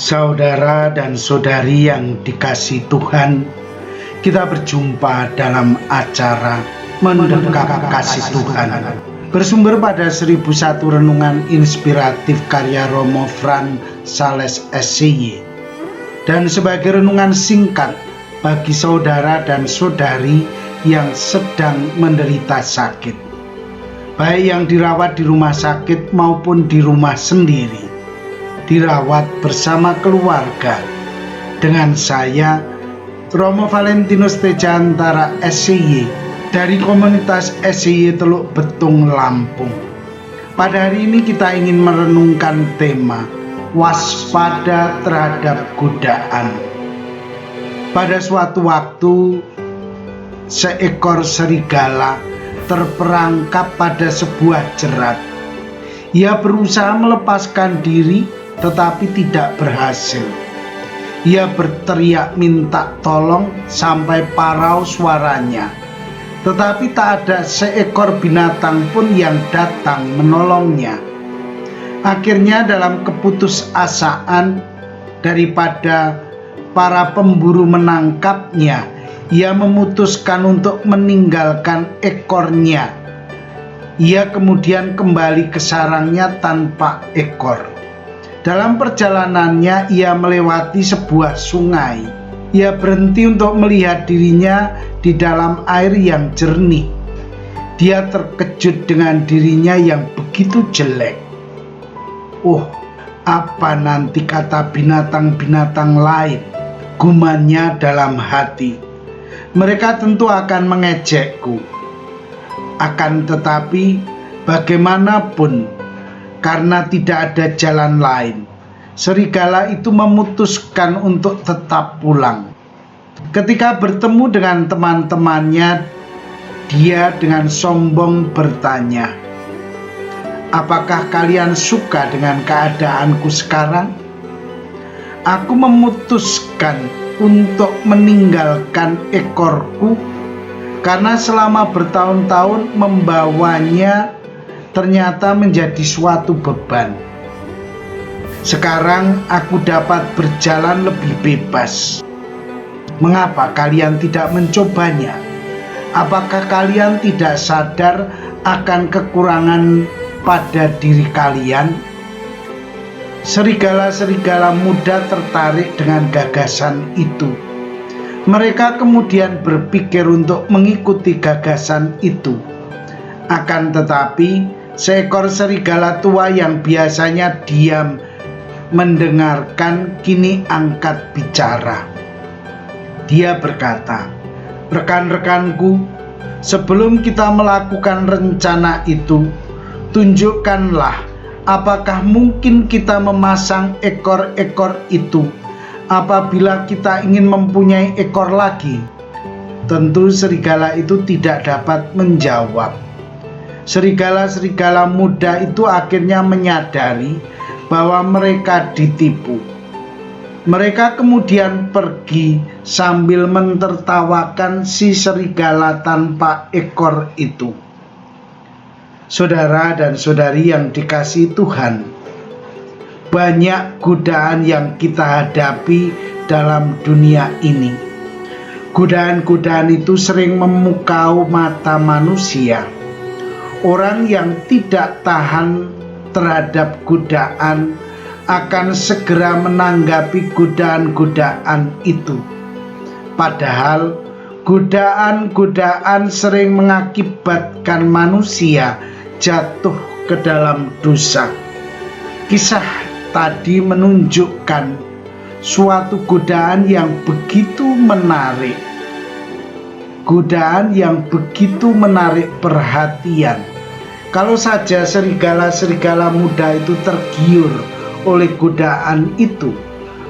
Saudara dan saudari yang dikasihi Tuhan, kita berjumpa dalam acara Mendekat Kasih Tuhan. Bersumber pada 1001 renungan inspiratif karya Romo Fran Sales SCY. Dan sebagai renungan singkat bagi saudara dan saudari yang sedang menderita sakit, baik yang dirawat di rumah sakit maupun di rumah sendiri, dirawat bersama keluarga. Dengan saya, Romo Valentinus Tejantara SCY dari komunitas SCY Teluk Betung, Lampung. Pada hari ini kita ingin merenungkan tema waspada terhadap godaan. Pada suatu waktu, seekor serigala terperangkap pada sebuah jerat. Ia berusaha melepaskan diri tetapi tidak berhasil. Ia berteriak minta tolong sampai parau suaranya, tetapi tak ada seekor binatang pun yang datang menolongnya. Akhirnya dalam keputusasaan, daripada para pemburu menangkapnya, ia memutuskan untuk meninggalkan ekornya. Ia kemudian kembali ke sarangnya tanpa ekor. Dalam perjalanannya, ia melewati sebuah sungai. Ia berhenti untuk melihat dirinya di dalam air yang jernih. Dia terkejut dengan dirinya yang begitu jelek. Oh, apa nanti kata binatang-binatang lain? Gumanya dalam hati. Mereka tentu akan mengejekku. Akan tetapi, bagaimanapun, karena tidak ada jalan lain, serigala itu memutuskan untuk tetap pulang. Ketika bertemu dengan teman-temannya, dia dengan sombong bertanya, "Apakah kalian suka dengan keadaanku sekarang? Aku memutuskan untuk meninggalkan ekorku karena selama bertahun-tahun membawanya ternyata menjadi suatu beban. Sekarang aku dapat berjalan lebih bebas. Mengapa kalian tidak mencobanya? Apakah kalian tidak sadar akan kekurangan pada diri kalian?" Serigala-serigala muda tertarik dengan gagasan itu. Mereka kemudian berpikir untuk mengikuti gagasan itu. Akan tetapi, seekor serigala tua yang biasanya diam mendengarkan kini angkat bicara. Dia berkata, "Rekan-rekanku, sebelum kita melakukan rencana itu, tunjukkanlah apakah mungkin kita memasang ekor-ekor itu apabila kita ingin mempunyai ekor lagi." Tentu serigala itu tidak dapat menjawab. Serigala-serigala muda itu akhirnya menyadari bahwa mereka ditipu. Mereka kemudian pergi sambil mentertawakan si serigala tanpa ekor itu. Saudara dan saudari yang dikasihi Tuhan, banyak godaan yang kita hadapi dalam dunia ini. Godaan-godaan itu sering memukau mata manusia. Orang yang tidak tahan terhadap godaan akan segera menanggapi godaan-godaan itu. Padahal godaan-godaan sering mengakibatkan manusia jatuh ke dalam dosa. Kisah tadi menunjukkan suatu godaan yang begitu menarik. Godaan yang begitu menarik perhatian. Kalau saja serigala-serigala muda itu tergiur oleh godaan itu,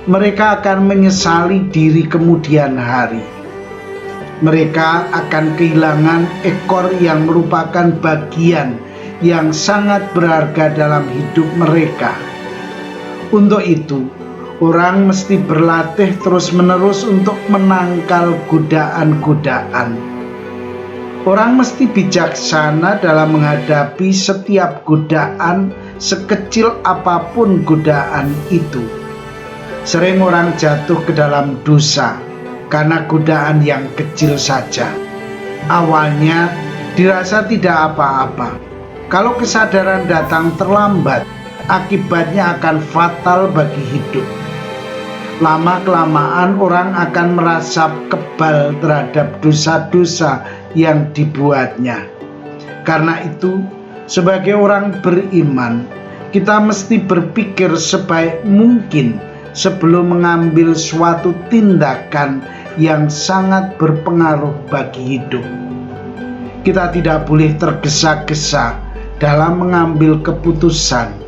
mereka akan menyesali diri kemudian hari. Mereka akan kehilangan ekor yang merupakan bagian yang sangat berharga dalam hidup mereka. Untuk itu, orang mesti berlatih terus-menerus untuk menangkal godaan-godaan. Orang mesti bijaksana dalam menghadapi setiap godaan, sekecil apapun godaan itu. Sering orang jatuh ke dalam dosa karena godaan yang kecil saja. Awalnya dirasa tidak apa-apa. Kalau kesadaran datang terlambat, akibatnya akan fatal bagi hidup. Lama-kelamaan orang akan merasa kebal terhadap dosa-dosa yang dibuatnya. Karena itu, sebagai orang beriman, kita mesti berpikir sebaik mungkin sebelum mengambil suatu tindakan yang sangat berpengaruh bagi hidup. Kita tidak boleh tergesa-gesa dalam mengambil keputusan.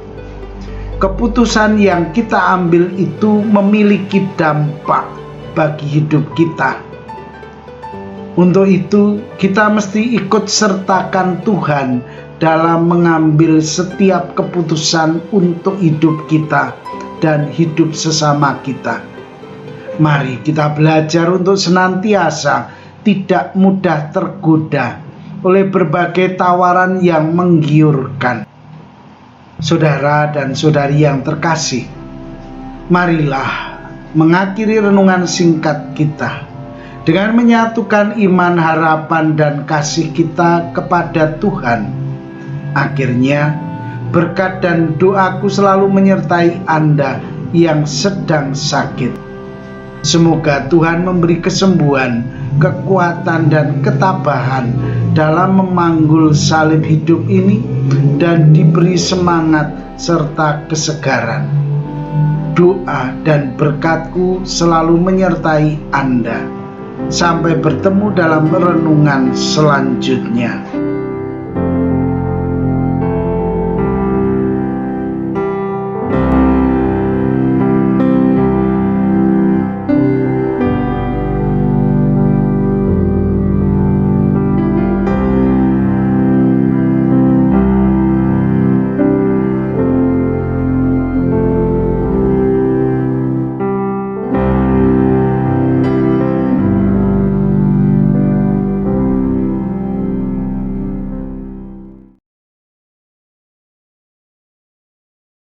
Keputusan yang kita ambil itu memiliki dampak bagi hidup kita. Untuk itu, kita mesti ikut sertakan Tuhan dalam mengambil setiap keputusan untuk hidup kita dan hidup sesama kita. Mari kita belajar untuk senantiasa tidak mudah tergoda oleh berbagai tawaran yang menggiurkan. Saudara dan saudari yang terkasih, marilah mengakhiri renungan singkat kita dengan menyatukan iman, harapan, dan kasih kita kepada Tuhan. Akhirnya, berkat dan doaku selalu menyertai Anda yang sedang sakit. Semoga Tuhan memberi kesembuhan, kekuatan, dan ketabahan dalam memanggul salib hidup ini dan diberi semangat serta kesegaran. Doa dan berkatku selalu menyertai Anda. Sampai bertemu dalam renungan selanjutnya.